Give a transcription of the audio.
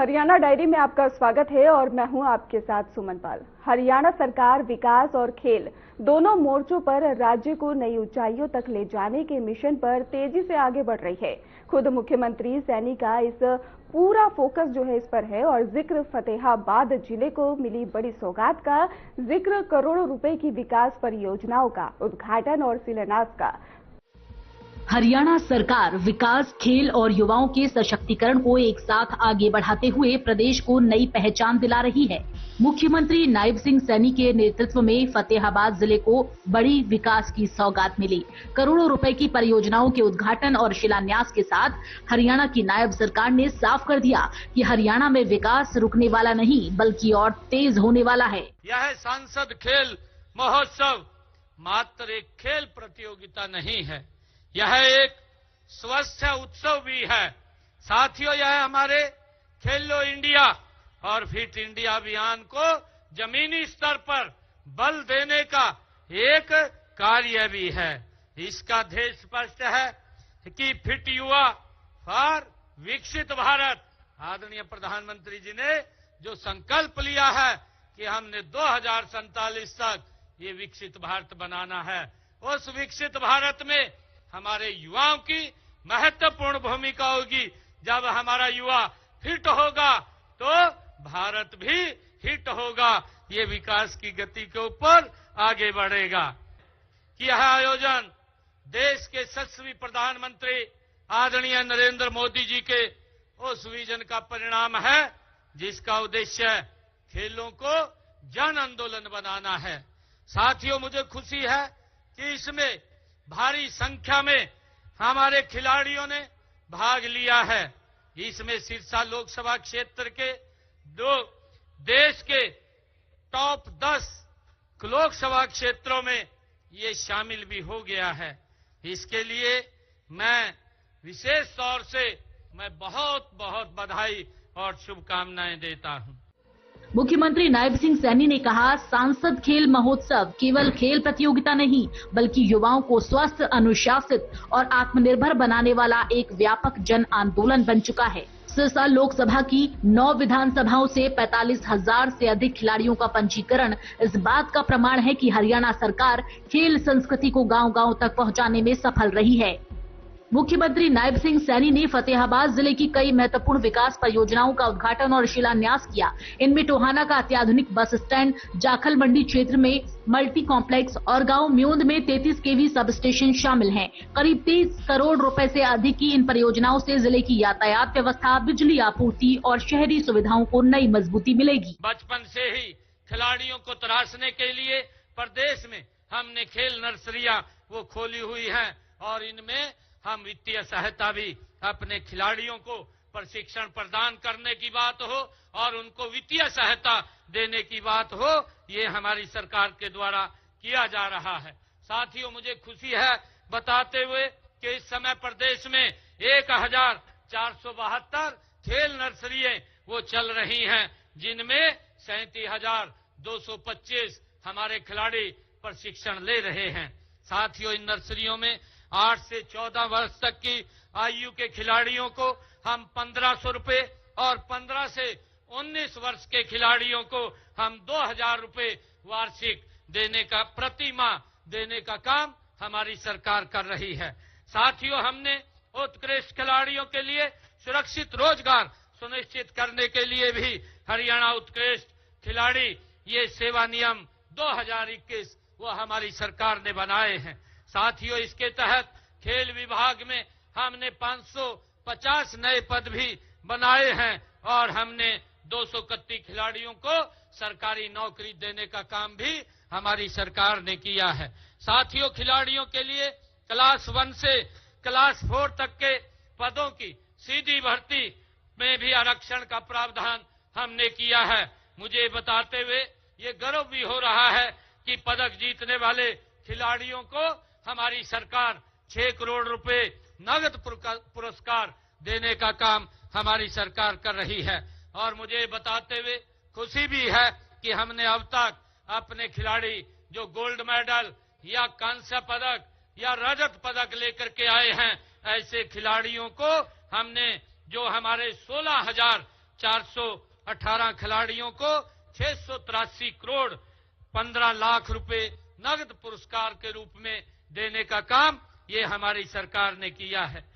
Haryana diary में आपका स्वागत है और मैं हूं आपके साथ सुमन पाल। हरियाणा सरकार विकास और खेल दोनों मोर्चों पर राज्य को नई ऊंचाइयों तक ले जाने के मिशन पर तेजी से आगे बढ़ रही है। खुद मुख्यमंत्री सैनी का इस पूरा फोकस जो है इस पर है और जिक्र फतेहाबाद जिले को मिली बड़ी सौगात का, जिक्र करोड़ों रुपए की विकास परियोजनाओं का उद्घाटन और शिलान्यास का। हरियाणा सरकार विकास, खेल और युवाओं के सशक्तिकरण को एक साथ आगे बढ़ाते हुए प्रदेश को नई पहचान दिला रही है। मुख्यमंत्री नायब सिंह सैनी के नेतृत्व में फतेहाबाद जिले को बड़ी विकास की सौगात मिली। करोड़ों रुपए की परियोजनाओं के उद्घाटन और शिलान्यास के साथ हरियाणा की नायब सरकार ने साफ कर दिया कि हरियाणा में विकास रुकने वाला नहीं बल्कि और तेज होने वाला है। यह सांसद खेल महोत्सव मात्र एक खेल प्रतियोगिता नहीं है, यह एक स्वस्थ उत्सव भी है। साथियों, यह हमारे खेलो इंडिया और फिट इंडिया अभियान को जमीनी स्तर पर बल देने का एक कार्य भी है। इसका ध्येय स्पष्ट है कि फिट युवा फॉर विकसित भारत। आदरणीय प्रधानमंत्री जी ने जो संकल्प लिया है कि हमने 2047 तक ये विकसित भारत बनाना है, उस विकसित भारत में हमारे युवाओं की महत्वपूर्ण भूमिका होगी। जब हमारा युवा फिट होगा तो भारत भी हिट होगा, ये विकास की गति के ऊपर आगे बढ़ेगा। कि यह आयोजन देश के यशस्वी प्रधानमंत्री आदरणीय नरेंद्र मोदी जी के उस विजन का परिणाम है जिसका उद्देश्य खेलों को जन आंदोलन बनाना है। साथियों, मुझे खुशी है कि इसमें भारी संख्या में हमारे खिलाड़ियों ने भाग लिया है। इसमें सिरसा लोकसभा क्षेत्र के देश के टॉप 10 लोकसभा क्षेत्रों में ये शामिल भी हो गया है। इसके लिए मैं विशेष तौर से बहुत बहुत बधाई और शुभकामनाएं देता हूं। मुख्यमंत्री नायब सिंह सैनी ने कहा, सांसद खेल महोत्सव केवल खेल प्रतियोगिता नहीं बल्कि युवाओं को स्वस्थ, अनुशासित और आत्मनिर्भर बनाने वाला एक व्यापक जन आंदोलन बन चुका है। सिरसा लोकसभा की 9 विधानसभाओं से 45,000 से अधिक खिलाड़ियों का पंजीकरण इस बात का प्रमाण है कि हरियाणा सरकार खेल संस्कृति को गांव-गांव तक पहुंचाने में सफल रही है। मुख्यमंत्री नायब सिंह सैनी ने फतेहाबाद जिले की कई महत्वपूर्ण विकास परियोजनाओं का उद्घाटन और शिलान्यास किया। इनमें टोहाना का अत्याधुनिक बस स्टैंड, जाखल मंडी क्षेत्र में मल्टी कॉम्प्लेक्स और गांव म्योंद में 33 केवी सब स्टेशन शामिल हैं। करीब 30 करोड़ रुपए से अधिक की इन परियोजनाओं से जिले की यातायात व्यवस्था, बिजली आपूर्ति और शहरी सुविधाओं को नई मजबूती मिलेगी। बचपन से ही खिलाड़ियों को तराशने के लिए प्रदेश में हमने खेल नर्सरियां वो खोली हुई है और इनमें हम वित्तीय सहायता भी अपने खिलाड़ियों को प्रशिक्षण प्रदान करने की बात हो और उनको वित्तीय सहायता देने की बात हो, ये हमारी सरकार के द्वारा किया जा रहा है। साथियों, मुझे खुशी है बताते हुए कि इस समय प्रदेश में 1472 खेल नर्सरियां वो चल रही हैं, जिनमें 37,225 हमारे खिलाड़ी प्रशिक्षण ले रहे हैं। साथियों, इन नर्सरियों में 8 से 14 वर्ष तक की आयु के खिलाड़ियों को हम 1,500 रुपए और 15 से 19 वर्ष के खिलाड़ियों को हम 2,000 रुपए वार्षिक देने का, प्रति माह देने का काम हमारी सरकार कर रही है। साथियों, हमने उत्कृष्ट खिलाड़ियों के लिए सुरक्षित रोजगार सुनिश्चित करने के लिए भी हरियाणा उत्कृष्ट खिलाड़ी ये सेवा नियम 2021 वो हमारी सरकार ने बनाए हैं। साथियों, इसके तहत खेल विभाग में हमने 550 नए पद भी बनाए हैं और हमने 231 खिलाड़ियों को सरकारी नौकरी देने का काम भी हमारी सरकार ने किया है। साथियों, खिलाड़ियों के लिए क्लास 1 से क्लास 4 तक के पदों की सीधी भर्ती में भी आरक्षण का प्रावधान हमने किया है। मुझे बताते हुए ये गर्व भी हो रहा है कि पदक जीतने वाले खिलाड़ियों को हमारी सरकार 6 करोड़ रुपए नगद पुरस्कार देने का काम हमारी सरकार कर रही है। और मुझे बताते हुए खुशी भी है कि हमने अब तक अपने खिलाड़ी जो गोल्ड मेडल या कांस्य पदक या रजत पदक लेकर के आए हैं, ऐसे खिलाड़ियों को हमने जो हमारे 418 खिलाड़ियों को 683 करोड़ 15 लाख रुपए नगद पुरस्कार के रूप में देने का काम ये हमारी सरकार ने किया है।